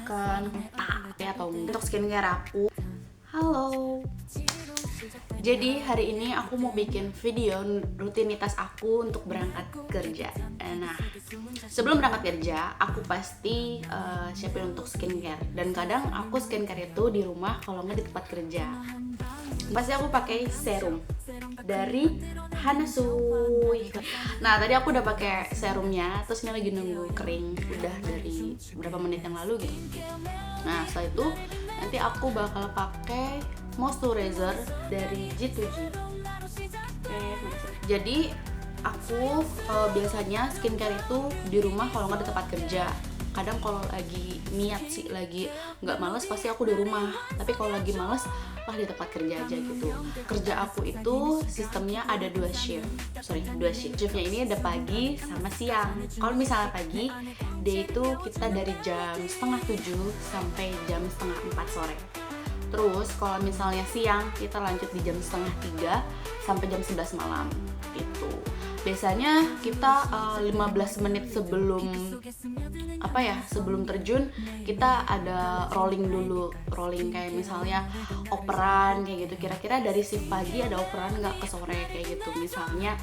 kan atau untuk skincare aku. Halo. Jadi hari ini aku mau bikin video rutinitas aku untuk berangkat kerja. Nah, sebelum berangkat kerja, aku pasti siapin untuk skincare. Dan kadang aku skincare itu di rumah kalau nggak di tempat kerja. Pasti aku pakai serum dari Hanasui. Nah, tadi aku udah pakai serumnya, terus ini lagi nunggu kering, udah dari beberapa menit yang lalu gitu. Nah, setelah itu nanti aku bakal pakai moisturizer dari G2G. Jadi aku biasanya skincare itu di rumah kalau nggak di tempat kerja. Kadang kalau lagi niat sih, lagi nggak males, pasti aku di rumah. Tapi kalau lagi males, di tempat kerja aja gitu. Kerja aku itu sistemnya ada dua shift. Shiftnya ini ada pagi sama siang. Kalau misalnya pagi, day itu kita dari jam 6:30 sampai jam 3:30 sore. Terus kalau misalnya siang, kita lanjut di jam 2:30 sampai jam 11 malam gitu. Biasanya kita 15 menit sebelum sebelum terjun, kita ada rolling dulu. Rolling kayak misalnya operan kayak gitu. Kira-kira dari shift pagi ada operan nggak ke sore kayak gitu. Misalnya,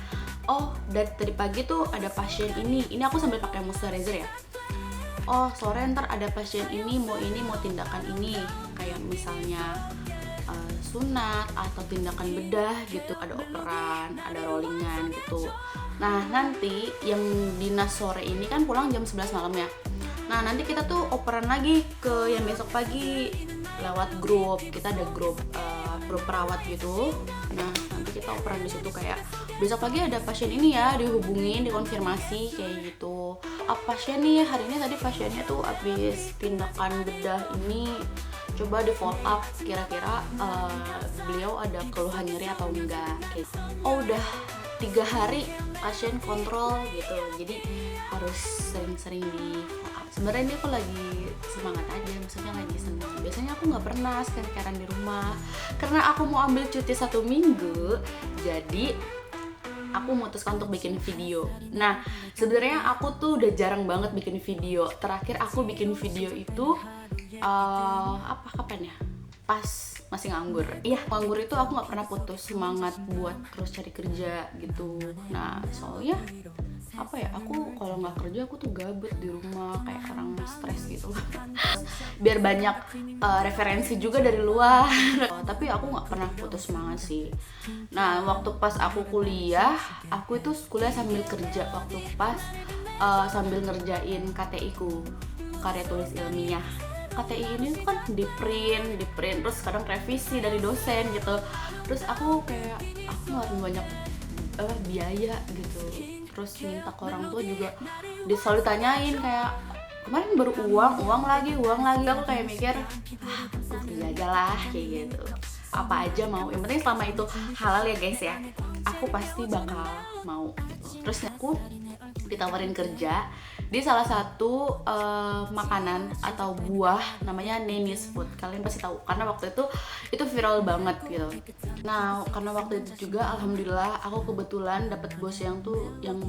dari pagi tuh ada pasien ini aku sambil pakai moisturizer ya. Sore ntar ada pasien ini mau tindakan ini, kayak misalnya sunat atau tindakan bedah gitu, ada operan, ada rollingan gitu. Nah, nanti yang dinas sore ini kan pulang jam 11 malam ya. Nah, nanti kita tuh operan lagi ke yang besok pagi lewat grup. Kita ada grup perawat gitu. Nah, nanti kita operan di situ kayak besok pagi ada pasien ini ya, dihubungin, dikonfirmasi kayak gitu. Pasien nih hari ini, tadi pasiennya tuh habis tindakan bedah ini, coba di follow up kira-kira beliau ada keluhan nyeri atau enggak gitu. Udah 3 hari pasien kontrol gitu, jadi harus sering-sering di follow up. Sebenarnya ini aku lagi semangat aja, maksudnya lagi senang. Biasanya aku nggak pernah skincare di rumah karena aku mau ambil cuti 1 minggu, jadi aku memutuskan untuk bikin video. Nah, sebenarnya aku tuh udah jarang banget bikin video. Terakhir aku bikin video itu kapan ya? Pas masih nganggur. Iya, nganggur itu aku nggak pernah putus semangat buat terus cari kerja gitu. Nah, soalnya aku kalau nggak kerja aku tuh gabut di rumah kayak orang stres gitu. Biar banyak referensi juga dari luar. Tapi aku nggak pernah putus semangat sih. Nah, waktu pas aku kuliah, aku itu kuliah sambil kerja. Waktu pas sambil ngerjain KTI ku, karya tulis ilmiah. KTI ini tuh kan di print terus kadang revisi dari dosen gitu. Terus aku ngeluarin banyak biaya gitu. Terus minta ke orang tua juga, dia selalu tanyain kayak kemarin baru uang lagi. Aku kayak mikir kerja aja lah kayak gitu, apa aja mau, yang penting selama itu halal ya guys ya, aku pasti bakal mau gitu. Terus aku ditawarin kerja di salah satu makanan atau buah namanya Neni's Food. Kalian pasti tahu karena waktu itu viral banget gitu. Nah, karena waktu itu juga alhamdulillah aku kebetulan dapet bos yang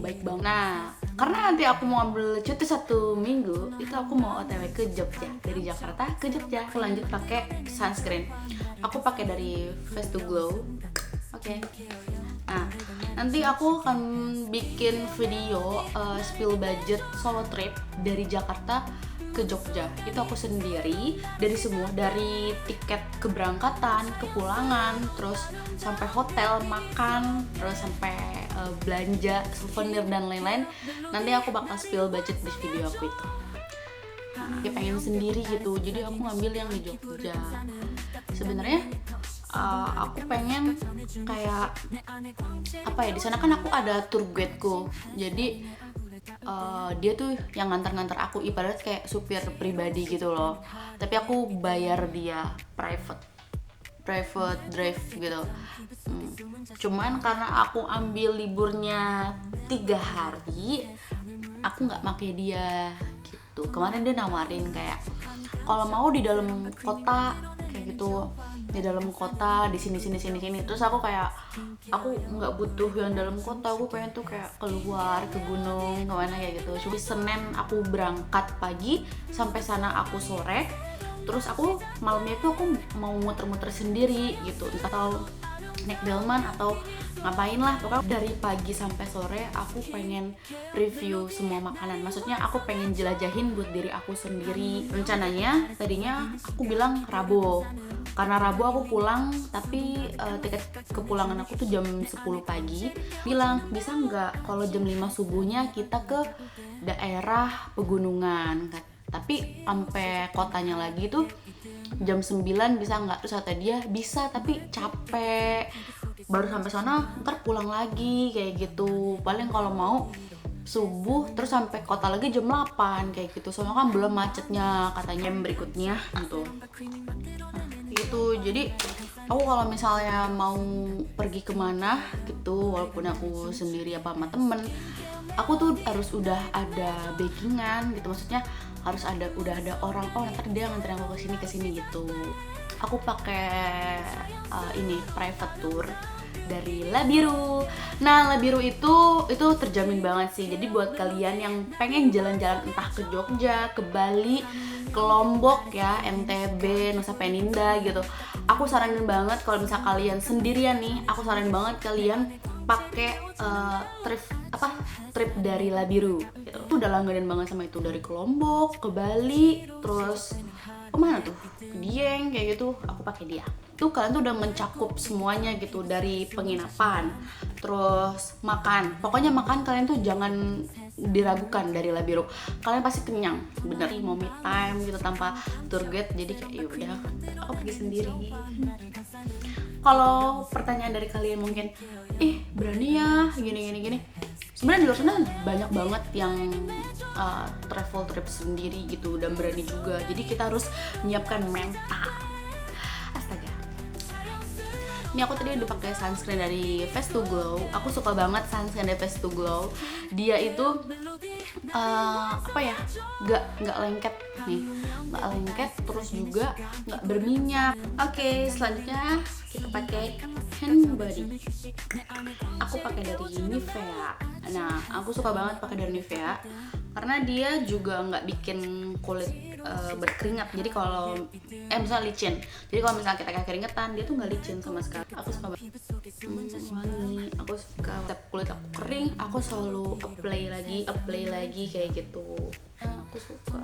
baik banget. Nah, karena nanti aku mau ambil cuti 1 minggu, itu aku mau OTW ke Jogja, dari Jakarta ke Jogja. Aku lanjut pakai sunscreen. Aku pakai dari Face to Glow. Oke. Nah, nanti aku akan bikin video spill budget solo trip dari Jakarta ke Jogja. Itu aku sendiri, dari tiket keberangkatan, kepulangan, terus sampai hotel, makan, terus sampai belanja souvenir dan lain-lain. Nanti aku bakal spill budget di video aku itu. Dia pengen sendiri gitu, jadi aku ngambil yang di Jogja. Sebenarnya aku pengen kayak di sana kan aku ada tour guide-ku, jadi dia tuh yang nganter aku, ibarat kayak supir pribadi gitu loh, tapi aku bayar dia private drive gitu. Cuman karena aku ambil liburnya 3 hari, aku nggak pakai dia gitu. Kemarin dia nawarin kayak kalau mau di dalam kota kayak gitu, di dalam kota, di sini. Terus aku kayak aku nggak butuh yang dalam kota, aku pengen tuh kayak keluar ke gunung kemana kayak gitu. Cuma Senin aku berangkat pagi, sampai sana aku sore, terus aku malamnya itu aku mau muter-muter sendiri gitu, entah tahu naik delman atau ngapain lah. Pokoknya dari pagi sampai sore aku pengen review semua makanan, maksudnya aku pengen jelajahin buat diri aku sendiri. Rencananya tadinya aku bilang Rabu, karena Rabu aku pulang, tapi tiket kepulangan aku tuh jam 10 pagi. Bilang bisa nggak kalau jam 5 subuhnya kita ke daerah pegunungan, tapi sampai kotanya lagi tuh jam 9 bisa nggak? Terus kata dia bisa, tapi capek, baru sampai sana ntar pulang lagi kayak gitu. Paling kalau mau subuh terus sampai kota lagi jam 8 kayak gitu, soalnya kan belum macetnya katanya yang berikutnya gitu. Gitu, jadi aku kalau misalnya mau pergi kemana gitu, walaupun aku sendiri apa sama temen, aku tuh harus udah ada backingan gitu, maksudnya harus udah ada orang, oh nanti dia nganterin aku ke sini gitu. Aku pakai ini private tour dari Labiru. Nah, Labiru itu terjamin banget sih. Jadi buat kalian yang pengen jalan-jalan entah ke Jogja, ke Bali, ke Lombok ya, NTB, Nusa Penida gitu, aku saranin banget kalau misal kalian sendirian nih, aku saranin banget kalian pakai trip dari Labiru gitu. Aku udah langganan banget sama itu, dari ke Lombok, ke Bali, terus kemana tuh, ke Dieng kayak gitu, aku pakai dia. Tuh kalian tuh udah mencakup semuanya gitu, dari penginapan, terus makan. Pokoknya makan kalian tuh jangan diragukan dari Labiru, kalian pasti kenyang bener. Mau me time gitu tanpa tour guide, jadi kayak yaudah aku pergi sendiri. Kalau pertanyaan dari kalian mungkin, berani ya gini, sebenarnya di luar sana banyak banget yang travel trip sendiri gitu dan berani juga, jadi kita harus menyiapkan mental. Astaga, ini aku tadi udah pakai sunscreen dari Face to Glow. Aku suka banget sunscreen dari Face to Glow. Dia itu nggak lengket nih, nggak lengket, terus juga nggak berminyak. Oke, selanjutnya kita pakai hand body. Aku pakai dari Nivea. Nah, aku suka banget pakai dari Nivea karena dia juga nggak bikin kulit berkeringat. Jadi kalau misalnya licin, jadi kalau misalnya kita kayak keringetan, dia tuh nggak licin sama sekali. Aku suka banget, wangi. Aku suka setiap kulit aku kering, aku selalu apply lagi kayak gitu. Aku suka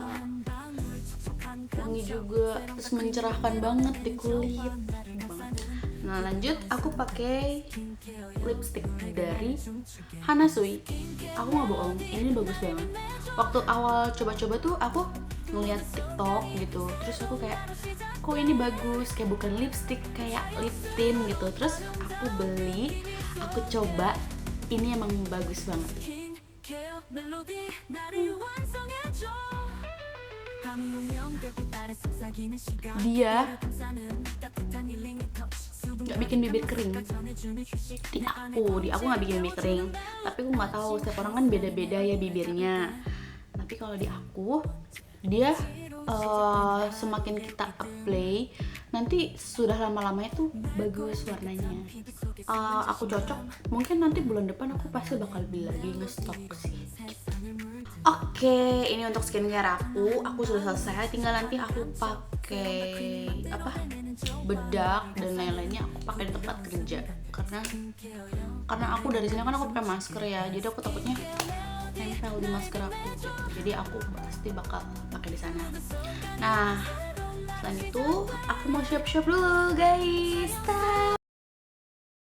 wangi juga, terus mencerahkan banget di kulit banget. Nah, lanjut aku pakai lipstick dari Hanasui. Aku nggak bohong, ini bagus banget. Waktu awal coba-coba tuh aku ngeliat TikTok gitu, terus aku kayak, kok ini bagus, kayak bukan lipstick, kayak lip tint gitu. Terus aku beli, aku coba, ini emang bagus banget. Dia nggak bikin bibir kering. Di aku nggak bikin bibir kering, tapi aku nggak tahu, setiap orang kan beda-beda ya bibirnya. Tapi kalau di aku, dia semakin kita apply, nanti sudah lama-lamanya tuh bagus warnanya. Aku cocok, mungkin nanti bulan depan aku pasti bakal beli lagi, ngestok sih gitu. Oke, ini untuk skincare aku sudah selesai. Tinggal nanti aku pakai bedak dan lain-lainnya aku pakai di tempat kerja, karena aku dari sini kan aku pakai masker ya, jadi aku takutnya nempel di masker aku gitu. Jadi aku pasti bakal pakai di sana. Nah, selain itu aku mau siap-siap dulu guys.